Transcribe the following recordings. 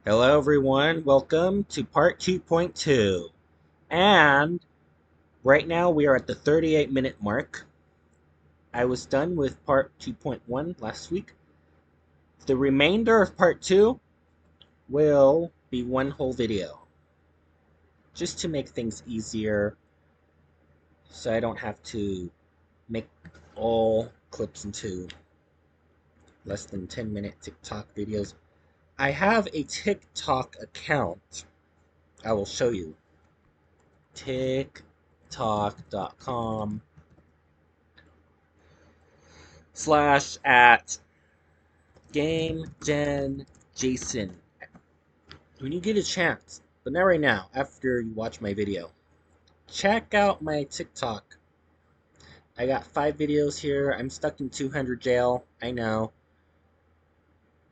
Hello everyone, welcome to part 2.2. And right now we are at the 38-minute mark. I was done with part 2.1 last week. The remainder of part 2 will be one whole video. Just to make things easier so I don't have to make all clips into less than 10-minute TikTok videos. I have a TikTok account. I will show you. TikTok.com /@ GameGenJason. When you get a chance, but not right now, after you watch my video, check out my TikTok. I got 5 videos here. I'm stuck in 200 jail. I know.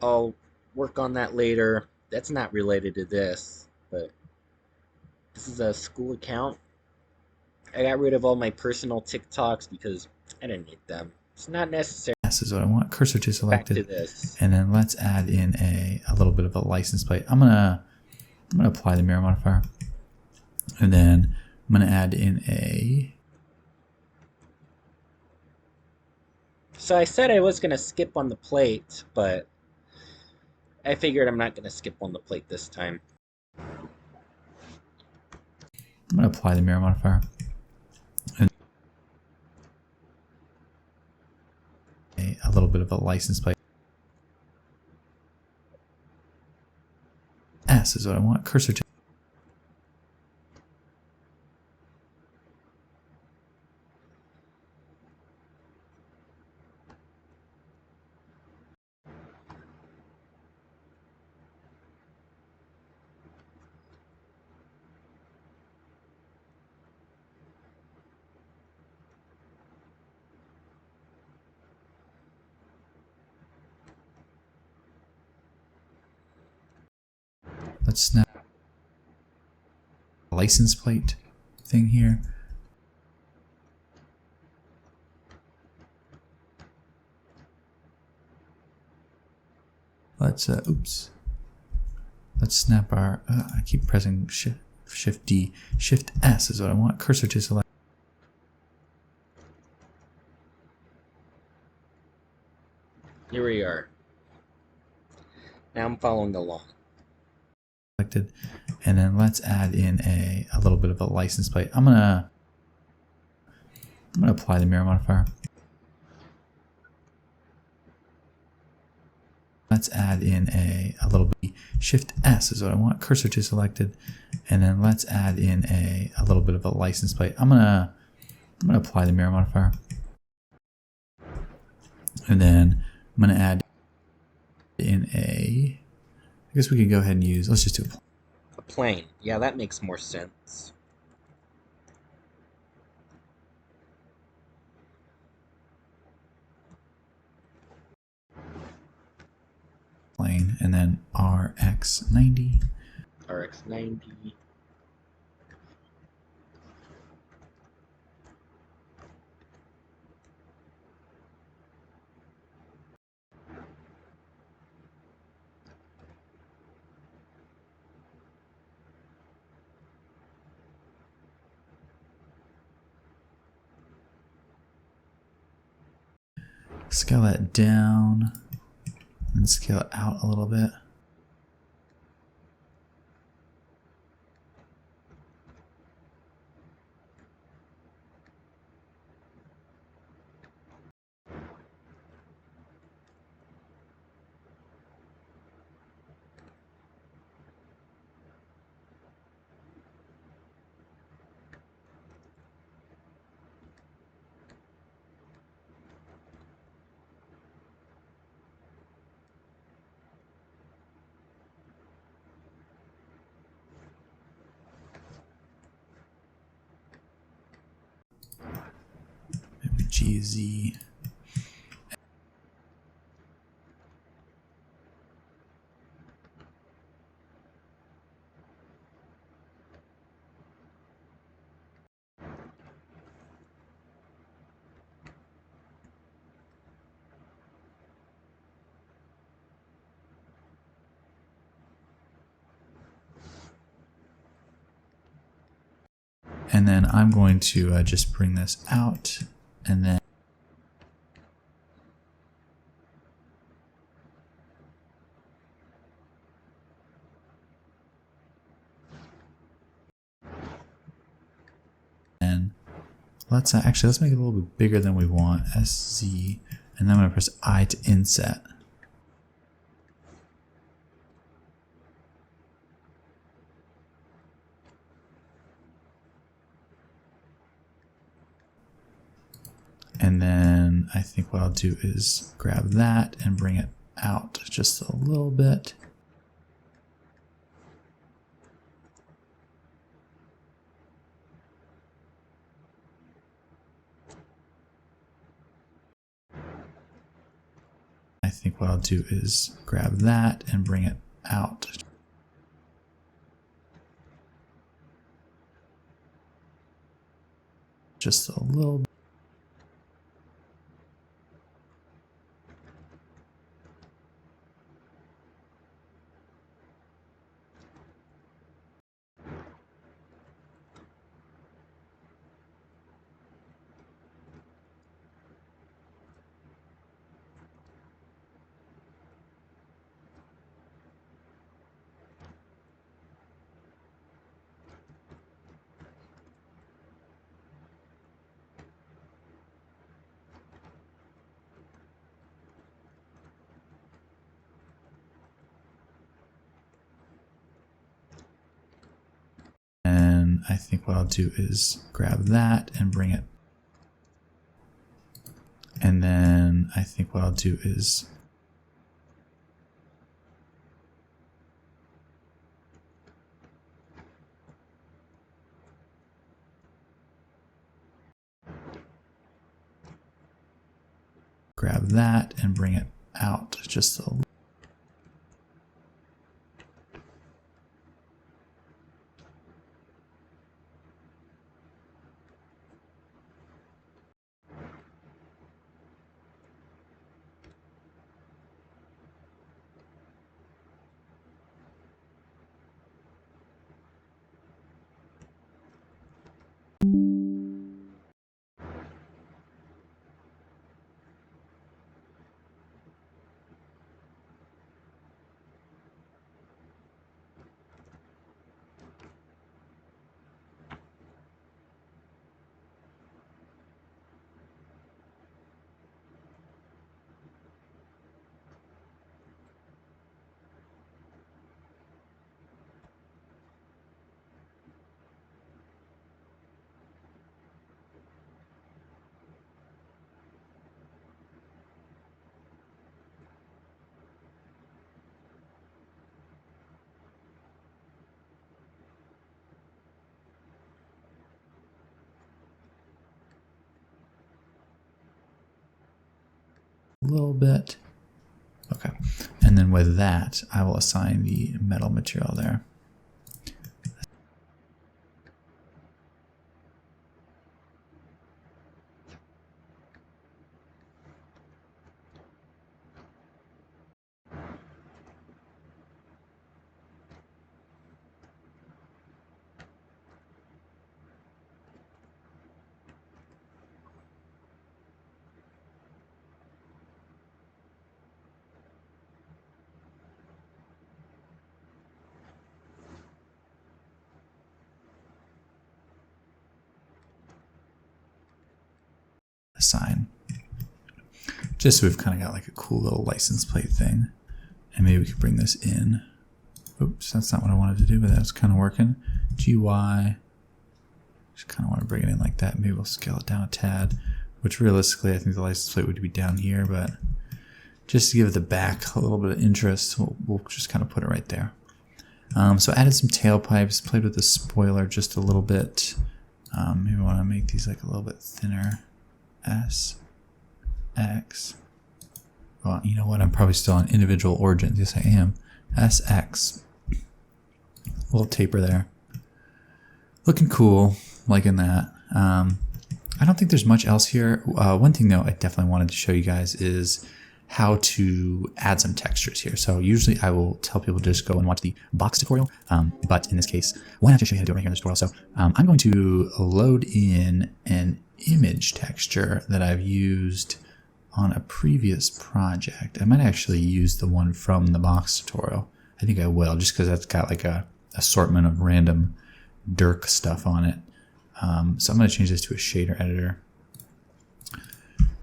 I'll work on that later. That's not related to this, but this is a school account. I got rid of all my personal TikToks because I didn't need them. It's not necessary. This is what I want. Cursor to selected. Back to this. And then let's add in a little bit of a license plate. I'm gonna apply the mirror modifier. And then I'm gonna add in a. So I said I was gonna skip on the plate, but I figured I'm not gonna skip on the plate this time. I'm gonna apply the mirror modifier. And a little bit of a license plate. S is what I want. Cursor to. Let's snap a license plate thing here. Let's oops. Let's snap our. I keep pressing Shift D. Shift S is what I want. Cursor to select. Here we are. Now I'm following along. Selected, and then let's add in a little bit of a license plate. I'm gonna apply the mirror modifier. Let's add in a little bit. Shift S is what I want. Cursor to selected, and then let's add in a little bit of a license plate. I'm gonna apply the mirror modifier, and then I'm gonna add in a. I guess we could go ahead and use. Let's just do A plane. Yeah, that makes more sense. plane, and then RX90. RX90. Scale that down and scale it out a little bit. Maybe GZ. And then I'm going to just bring this out, and then let's let's make it a little bit bigger than we want. SZ, and then I'm going to press I to inset. And then I think what I'll do is grab that and bring it out just a little bit. I think what I'll do is grab that and bring it out. Just a little bit. And I think what I'll do is grab that and bring it. And then I think what I'll do is grab that and bring it out just a little. Bit. Okay, and then with that, I will assign the metal material there. Assign. Just so we've kind of got like a cool little license plate thing. And maybe we could bring this in. Oops, that's not what I wanted to do, but that's kind of working. GY. Just kind of want to bring it in like that. Maybe we'll scale it down a tad, which realistically I think the license plate would be down here, but just to give it the back a little bit of interest, we'll just kind of put it right there. So added some tailpipes, played with the spoiler just a little bit. Maybe I want to make these like a little bit thinner. S, X. Well, you know what? I'm probably still on individual origins. Yes, I am. SX. A little taper there. Looking cool, liking that. I don't think there's much else here. One thing though I definitely wanted to show you guys is how to add some textures here. So usually I will tell people to just go and watch the box tutorial, but in this case, why not just show you how to do it right here in this tutorial? So I'm going to load in an image texture that I've used on a previous project. I might actually use the one from the box tutorial. I think I will, just because that's got like a assortment of random Dirk stuff on it. So I'm going to change this to a shader editor.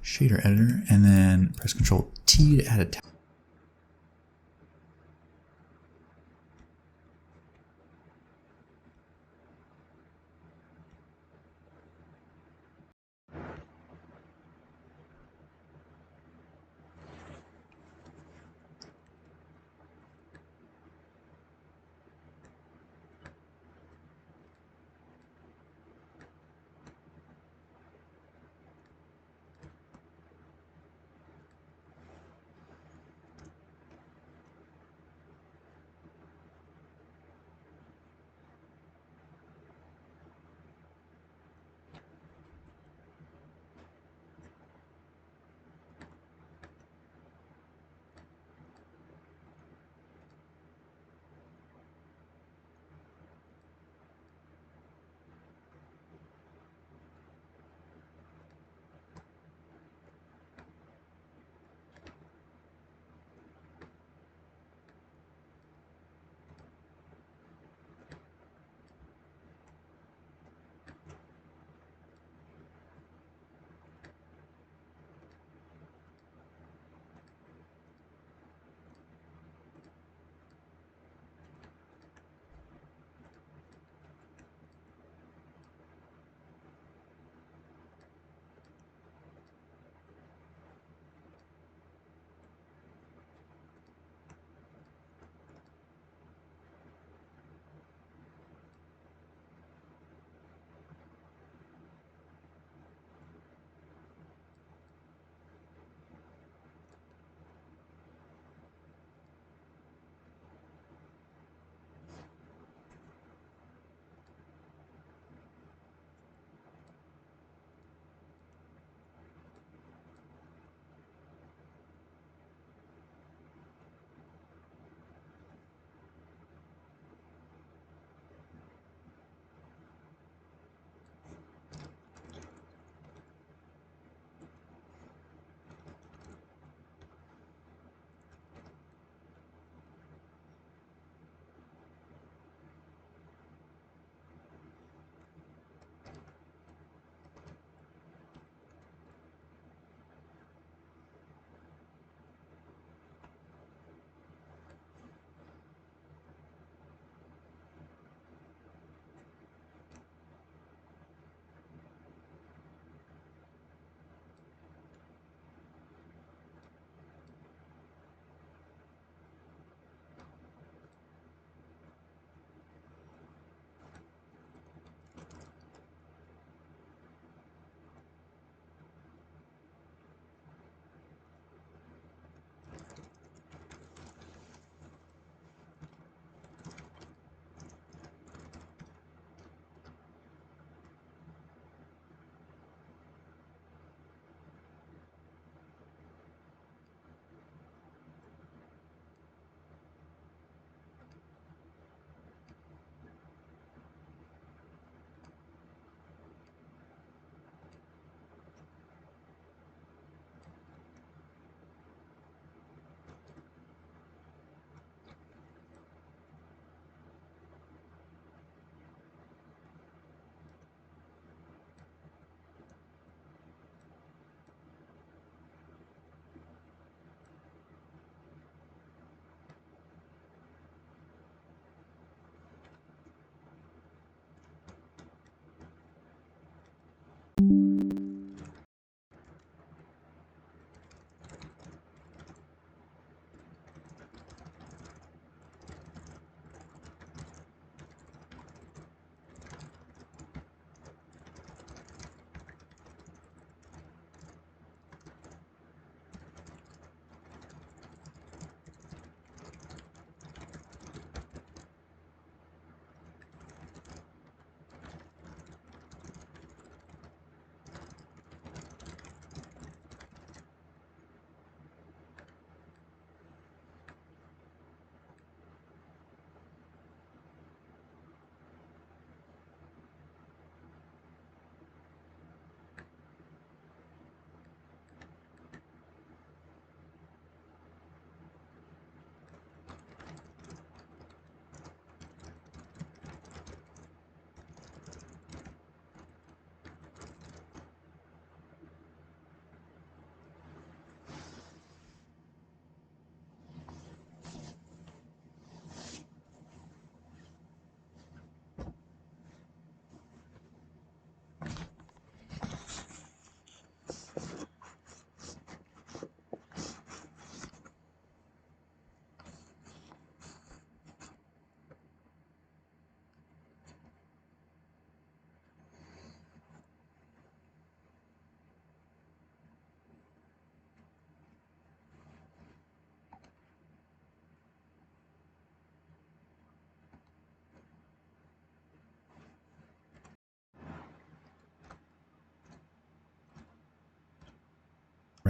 Shader editor, and then press Control T to add a text.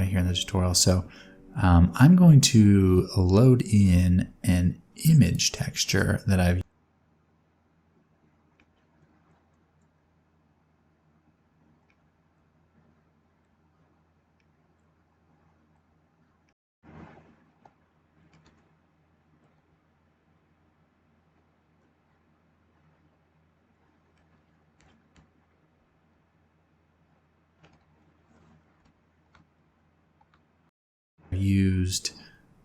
right here in the tutorial. So I'm going to load in an image texture that I've used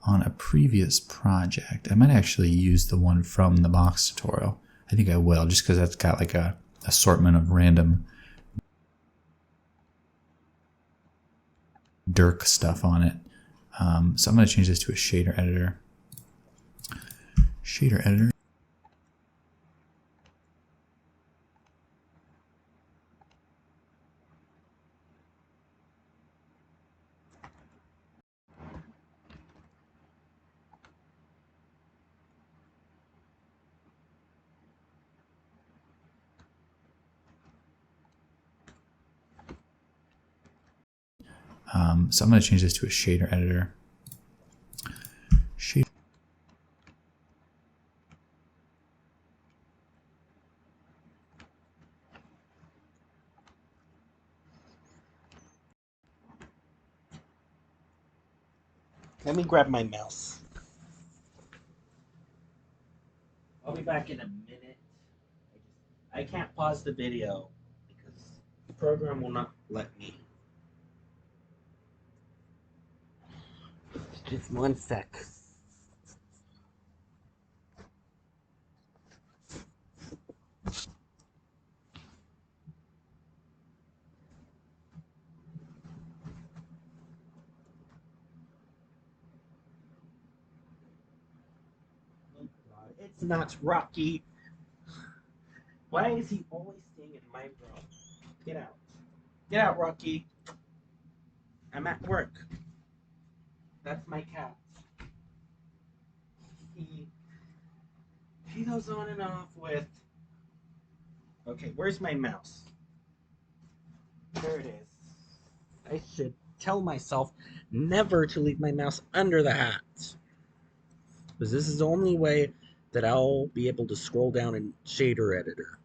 on a previous project. I might actually use the one from the box tutorial. I think I will, just because that's got like a assortment of random Dirk stuff on it. So I'm going to change this to a shader editor. Shader editor. So I'm going to change this to a shader editor. Shader. Let me grab my mouse. I'll be back in a minute. I can't pause the video because the program will not let me. Just one sec. Oh God, it's not Rocky. Why is he always staying in my room? Get out. Get out, Rocky. I'm at work. That's my cat. He goes on and off with. Okay, where's my mouse? There it is. I should tell myself never to leave my mouse under the hat. Because this is the only way that I'll be able to scroll down in shader editor.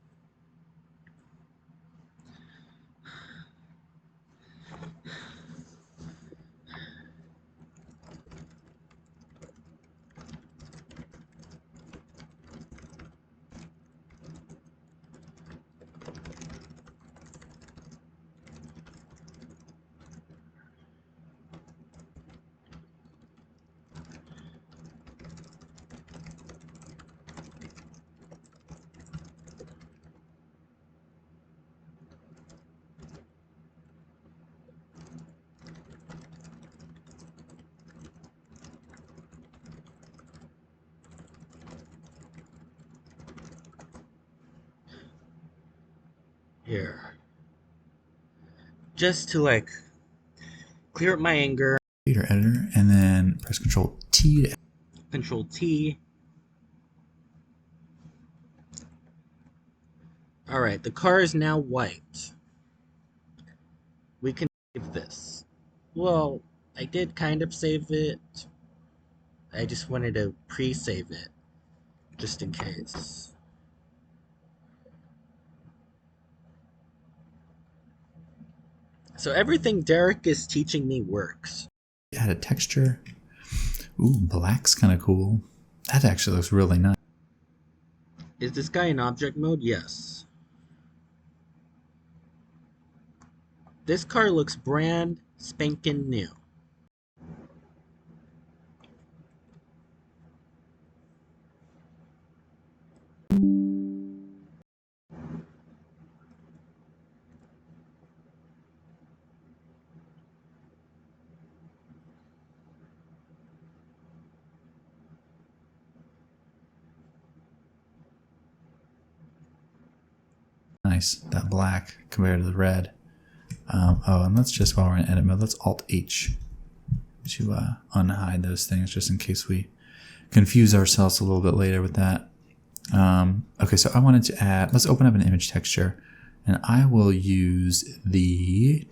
Here. Just to like clear up my anger. Shader editor, and then press Control T to Control T. Alright, the car is now white. We can save this. Well, I did kind of save it. I just wanted to pre-save it. Just in case. So everything Derek is teaching me works. add a texture. Ooh, black's kind of cool. That actually looks really nice. Is this guy in object mode? Yes. This car looks brand spanking new. Nice, that black compared to the red. Oh, and let's just, while we're in edit mode, let's Alt-H to unhide those things just in case we confuse ourselves a little bit later with that. Okay, so I wanted to add, let's open up an image texture, and I will use the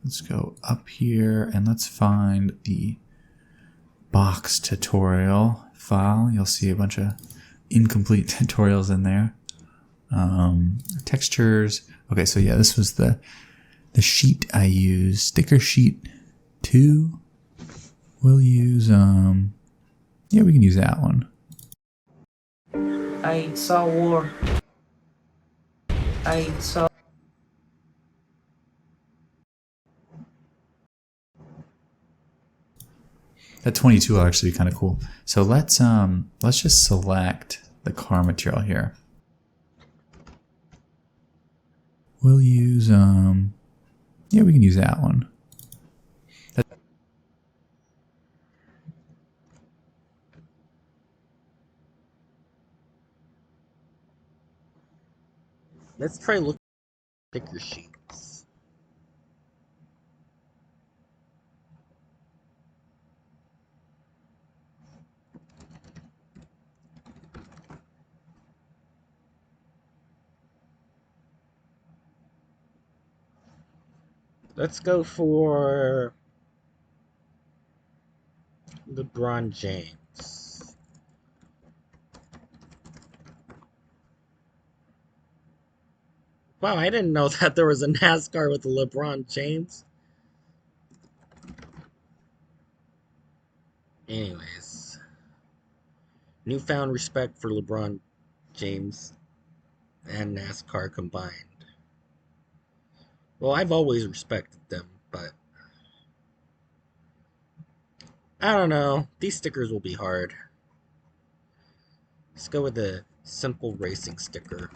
Let's go up here and let's find the box tutorial file. You'll see a bunch of incomplete tutorials in there. Textures. Okay, so yeah, this was the sheet I used. Sticker sheet 2. We'll use, yeah, we can use that one. I saw war. I saw. That 22 will actually be kind of cool. So let's just select the car material here. We'll use, yeah, we can use that one. Let's try looking at sticker sheets. Let's go for LeBron James. Wow, I didn't know that there was a NASCAR with LeBron James. Anyways, newfound respect for LeBron James and NASCAR combined. Well, I've always respected them, but I don't know. These stickers will be hard. Let's go with the simple racing sticker.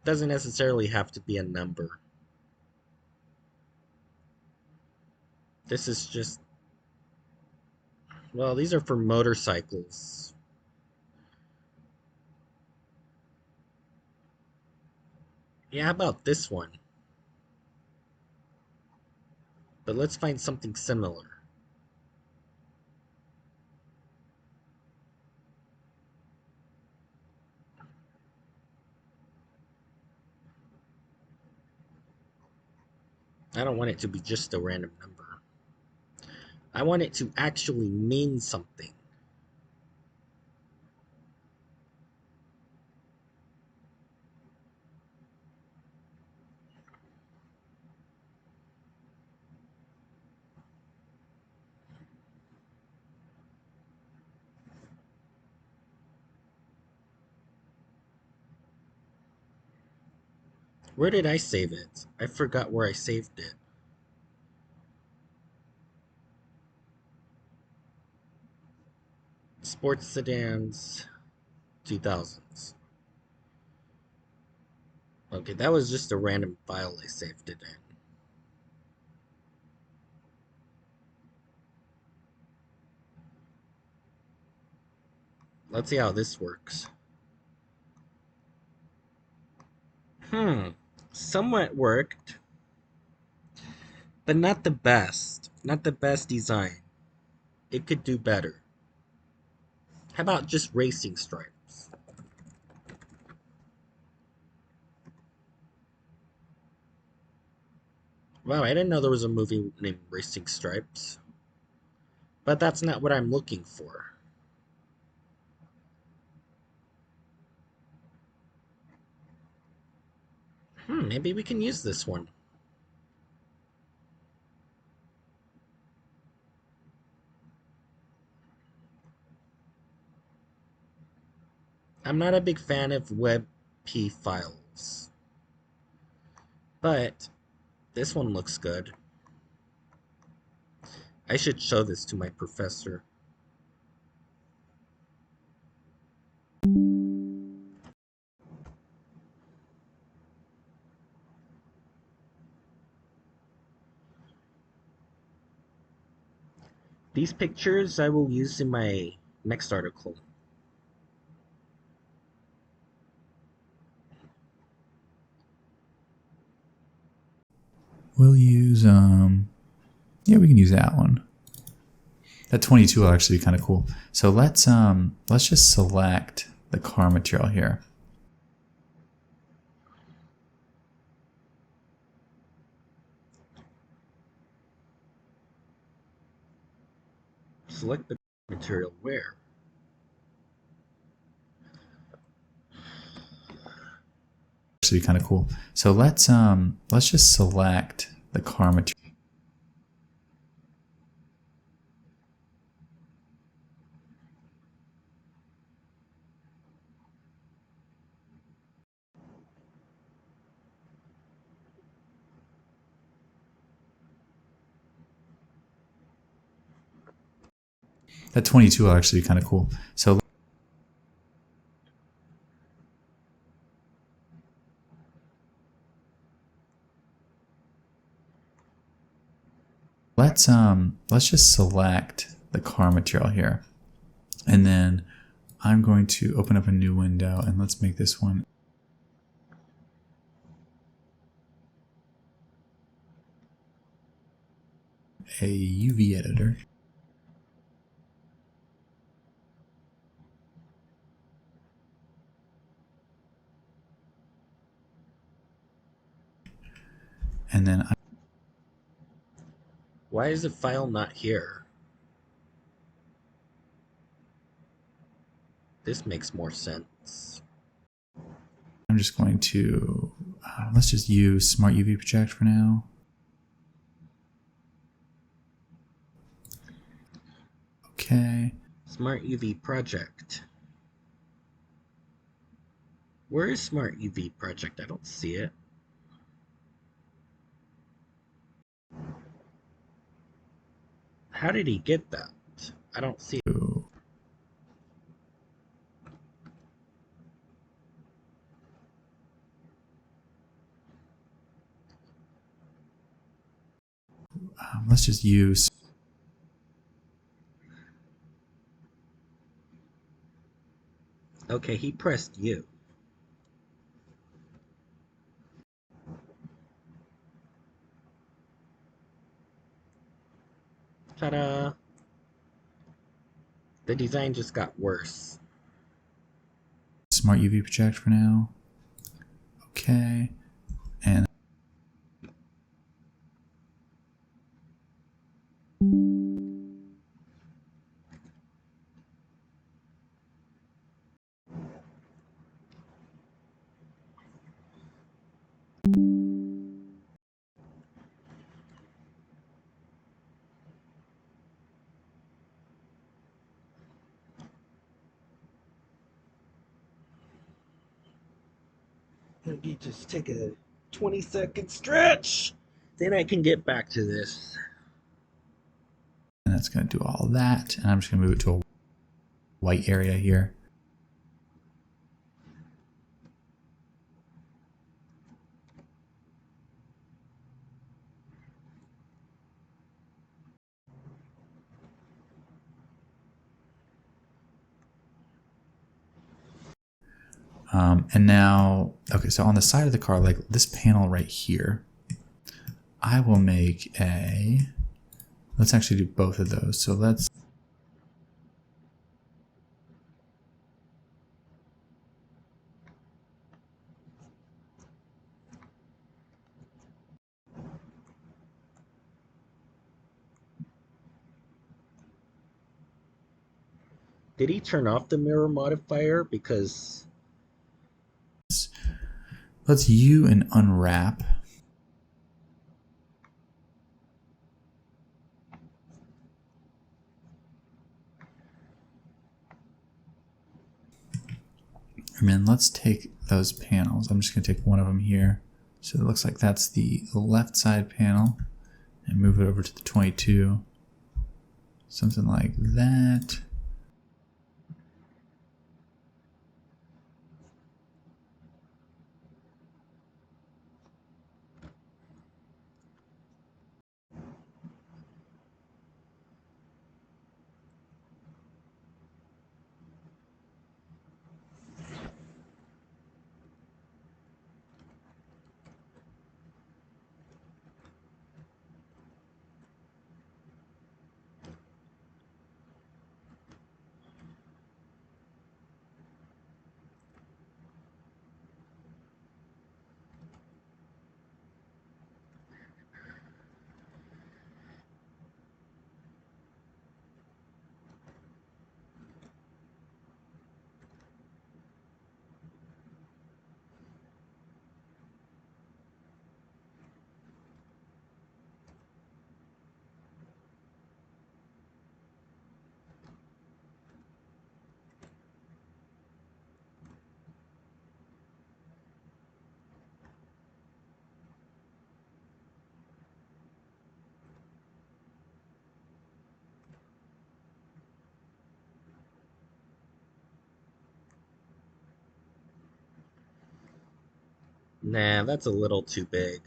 Doesn't necessarily have to be a number. This is just, well, these are for motorcycles. Yeah, how about this one? But let's find something similar. I don't want it to be just a random number. I want it to actually mean something. Where did I save it? I forgot where I saved it. Sports sedans, 2000s. Okay, that was just a random file I saved it in. Let's see how this works. Somewhat worked, but not the best. Not the best design. It could do better. How about just racing stripes? Wow, I didn't know there was a movie named Racing Stripes. But that's not what I'm looking for. Maybe we can use this one. I'm not a big fan of WebP files. But this one looks good. I should show this to my professor. These pictures I will use in my next article. We'll use, yeah, we can use that one. That 22 will actually be kind of cool. So let's just select the car material here. Select the material where. Actually, kind of cool. So let's just select the car material. That 22 will actually be kind of cool. So let's just select the car material here, and then I'm going to open up a new window, and let's make this one a UV editor. And then Why is the file not here? This makes more sense. I'm just going to, let's just use Smart UV Project for now. Okay. Smart UV Project. Where is Smart UV Project? I don't see it. How did he get that? I don't see it. Let's just use. Okay, he pressed U. Ta-da! The design just got worse. Smart UV Project for now. Okay. And Let me just take a 20-second stretch. Then I can get back to this. that's going to do all that. And I'm just going to move it to a white area here. And now, okay, so on the side of the car, like this panel right here, I will make let's actually do both of those. So let's, Did he turn off the mirror modifier? Because let's U and unwrap. And then let's take those panels. I'm just going to take one of them here. So it looks like that's the left side panel, and move it over to the 22. Something like that. Nah, that's a little too big.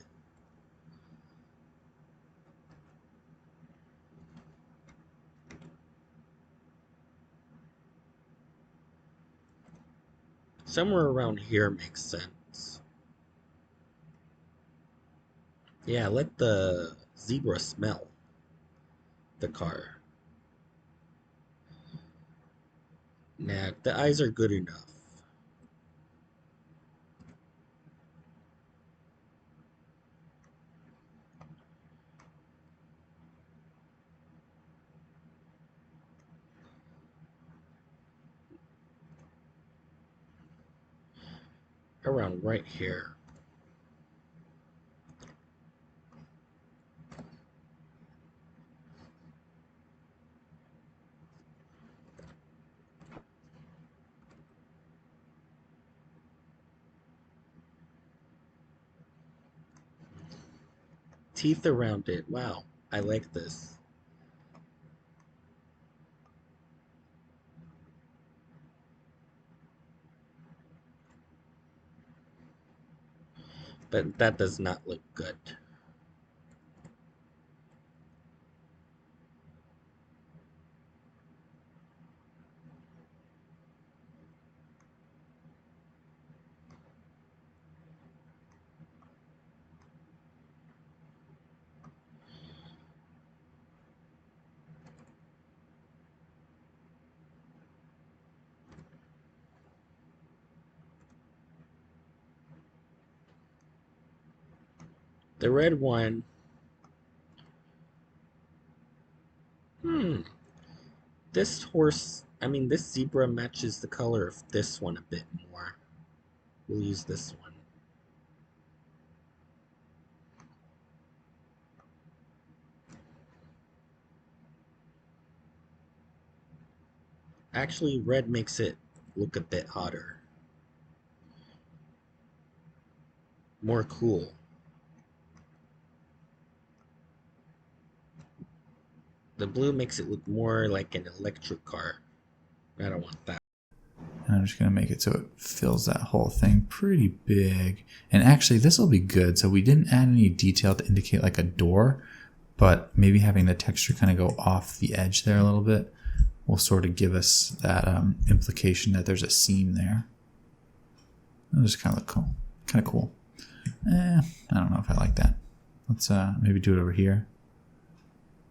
Somewhere around here makes sense. Yeah, let the zebra smell the car. Nah, the eyes are good enough. Around right here. Teeth around it. Wow, I like this. But that does not look good. The red one. Hmm. This zebra matches the color of this one a bit more. We'll use this one. Actually, red makes it look a bit hotter. More cool. The blue makes it look more like an electric car. I don't want that. And I'm just going to make it so it fills that whole thing pretty big. And actually, this will be good. So we didn't add any detail to indicate like a door, but maybe having the texture kind of go off the edge there a little bit will sort of give us that implication that there's a seam there. It'll just kind of look cool. Kind of cool. I don't know if I like that. Let's maybe do it over here.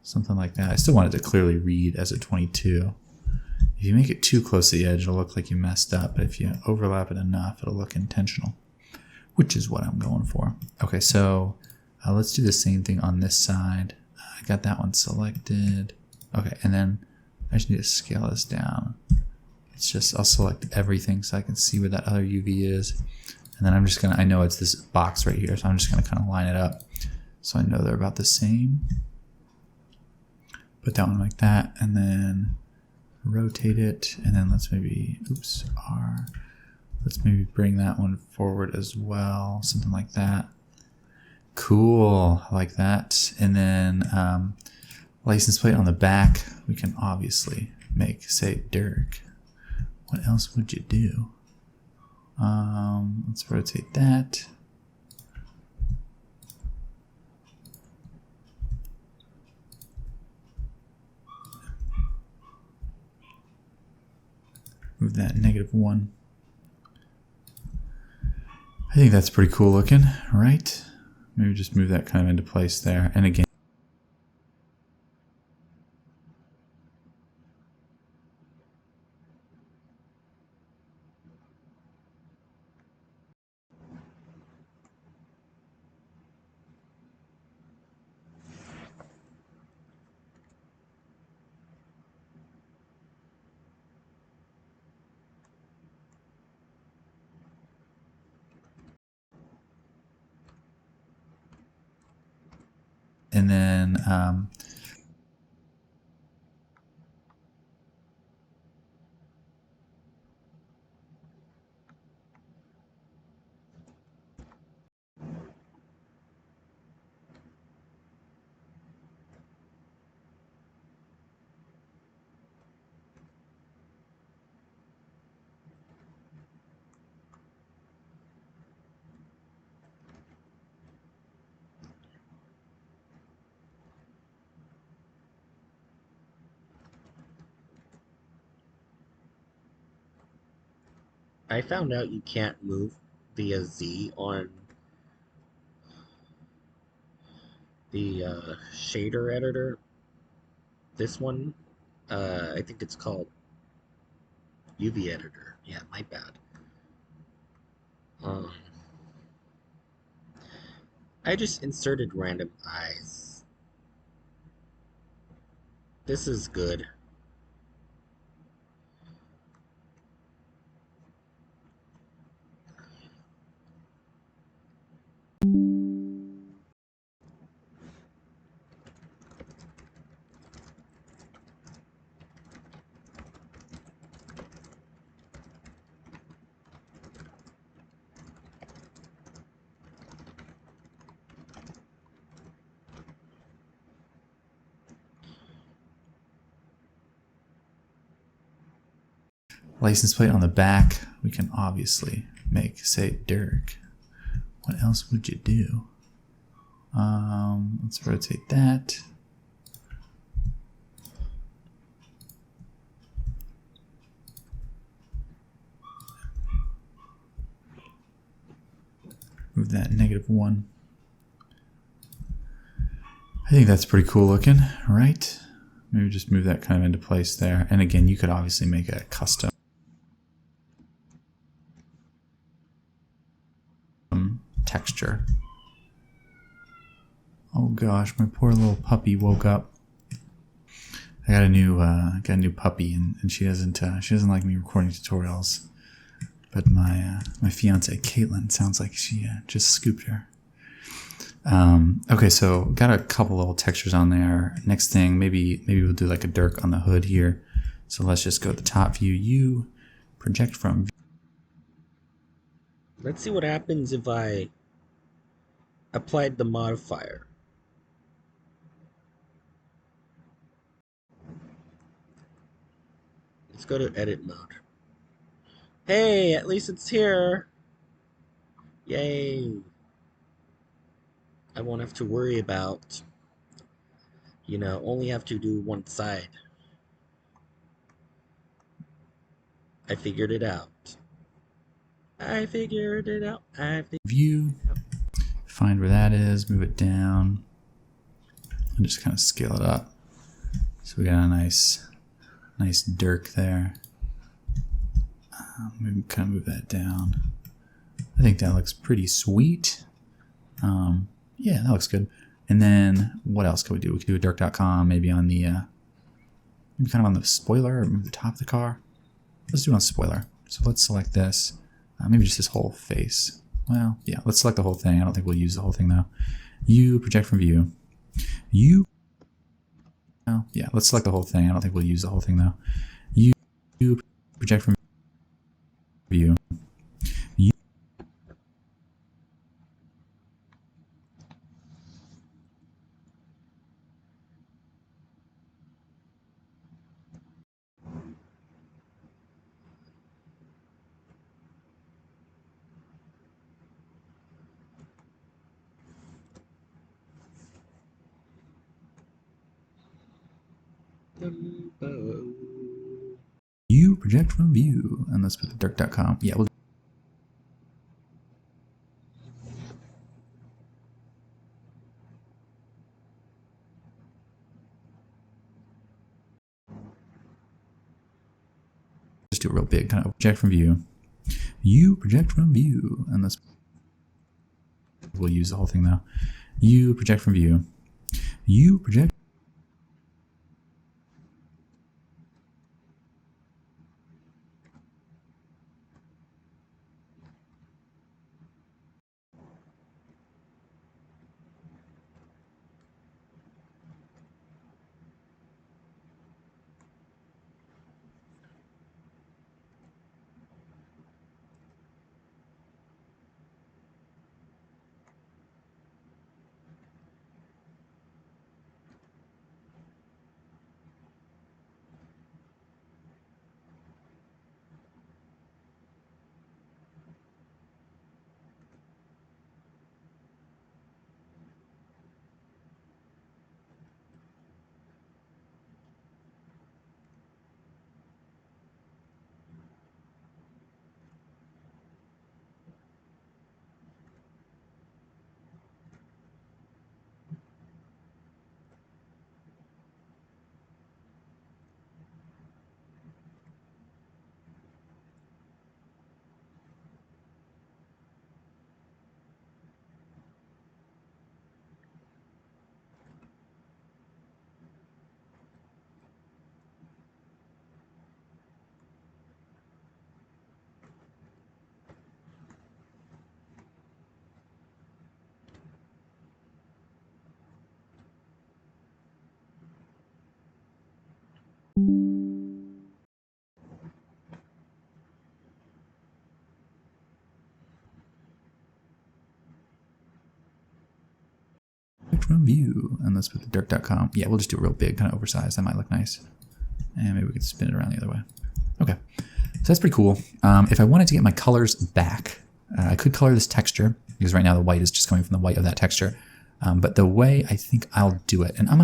Something like that. I still want it to clearly read as a 22. If you make it too close to the edge, it'll look like you messed up. But if you overlap it enough, it'll look intentional, which is what I'm going for. Okay, so let's do the same thing on this side. I got that one selected. Okay, and then I just need to scale this down. It's just, I'll select everything so I can see where that other UV is. And then I'm just gonna, I know it's this box right here, so I'm just gonna kind of line it up so I know they're about the same. Put that one like that, and then rotate it, and then let's maybe, oops, R. Let's maybe bring that one forward as well, something like that. Cool, I like that. And then license plate on the back, we can obviously make, say, Derek. What else would you do? Let's rotate that. Move that -1. I think that's pretty cool looking, right? Maybe just move that kind of into place there. And again, and then I found out you can't move via Z on the shader editor. This one, I think it's called UV editor. Yeah, my bad. Um, I just inserted random eyes. This is good. License plate on the back, we can obviously make, say, Derek. What else would you do? Let's rotate that. Move that -1. I think that's pretty cool looking, right? Maybe just move that kind of into place there. And again, you could obviously make a custom texture. Oh gosh, my poor little puppy woke up. I got a new puppy, and she doesn't like me recording tutorials. But my fiance Caitlin sounds like she just scooped her. Okay, so got a couple little textures on there. Next thing, maybe we'll do like a Dirk on the hood here. So let's just go to the top view. You project from. Let's see what happens if I applied the modifier. Let's go to edit mode. Hey, at least it's here. Yay. I won't have to worry about, only have to do one side. I figured it out. I figured it out. View. Find where that is, move it down, and just kind of scale it up. So we got a nice Dirk there. Maybe kind of move that down. I think that looks pretty sweet. Yeah, that looks good. And then what else can we do? We could do a Dirk.com, maybe on the, maybe kind of on the spoiler, or maybe the top of the car. Let's do it on spoiler. So let's select this. Maybe just this whole face. Well, yeah, let's select the whole thing. I don't think we'll use the whole thing though. You project from view. Well, yeah, let's select the whole thing. I don't think we'll use the whole thing though. You project from view. You project from view. And let's put the Dirk.com. Yeah, we'll just do it real big, kind of project from view. You project from view. And let's, we'll use the whole thing though. You project from view. You project. from view. And let's put the dirt.com. Yeah, we'll just do it real big, kind of oversized. That might look nice. And maybe we can spin it around the other way. Okay, so that's pretty cool. If I wanted to get my colors back, I could color this texture, because right now the white is just coming from the white of that texture. But the way I think I'll do it, and I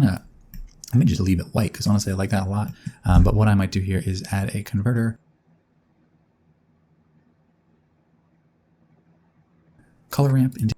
may just leave it white, because honestly I like that a lot. But what I might do here is add a converter, color ramp into,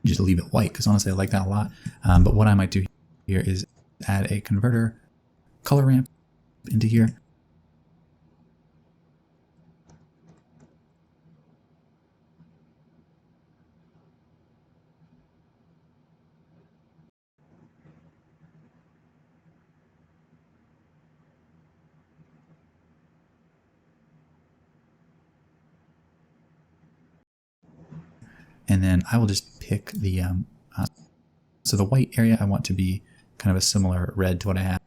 just leave it white, because honestly I like that a lot. But what I might do here is add a converter, color ramp into here. And then I will just pick the, so the white area I want to be kind of a similar red to what I have.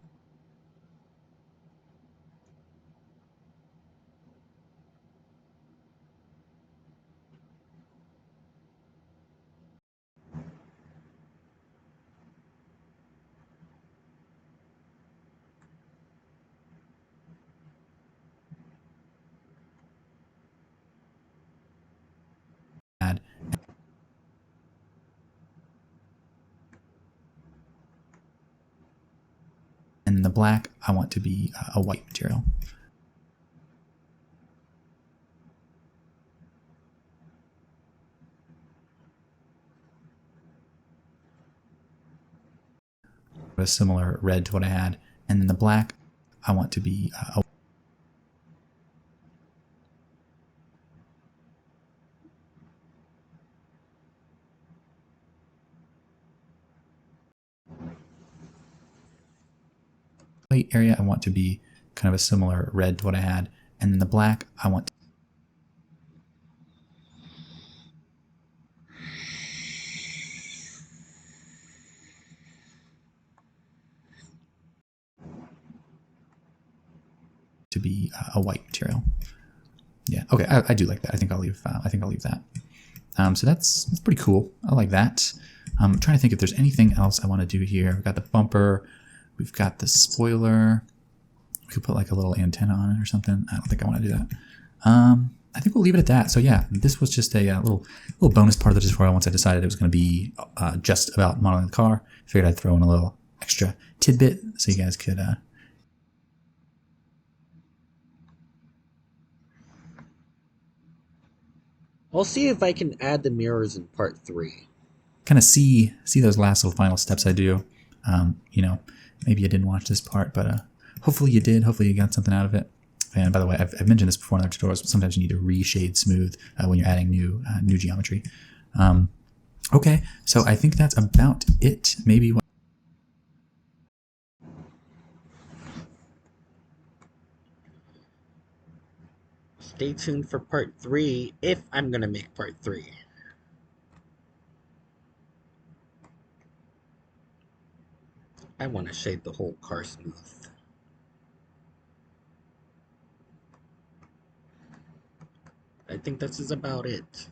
And the black I want to be a white material. A similar red to what I had. And then the black I want to be white area I want to be kind of a similar red to what I had. And then the black I want to be a white material. Yeah, okay, I do like that. I think I'll leave that. So that's pretty cool. I like that. I'm trying to think if there's anything else I want to do here. We've got the bumper, we've got the spoiler. We could put like a little antenna on it or something. I don't think I want to do that. I think we'll leave it at that. So yeah, this was just a little bonus part of the tutorial. Once I decided it was going to be just about modeling the car, figured I'd throw in a little extra tidbit so you guys could I'll see if I can add the mirrors in part 3. kind of see those last little final steps I do. You know, maybe you didn't watch this part, but hopefully you did. Hopefully you got something out of it. And by the way, I've mentioned this before in other tutorials, but sometimes you need to reshade smooth when you're adding new geometry. Okay, so I think that's about it. Maybe Stay tuned for part 3 if I'm going to make part 3. I want to shade the whole car smooth. I think this is about it.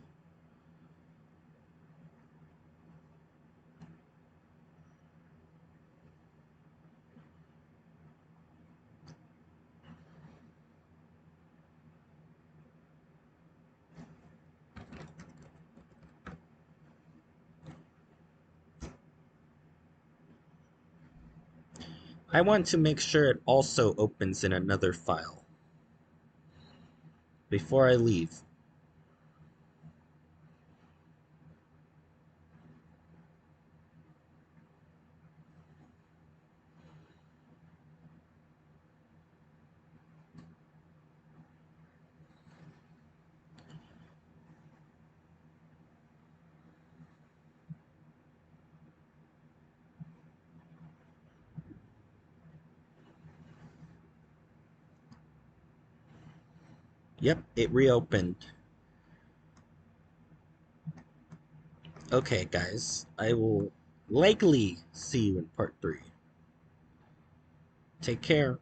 I want to make sure it also opens in another file before I leave. Yep, it reopened. Okay, guys, I will likely see you in part 3. Take care.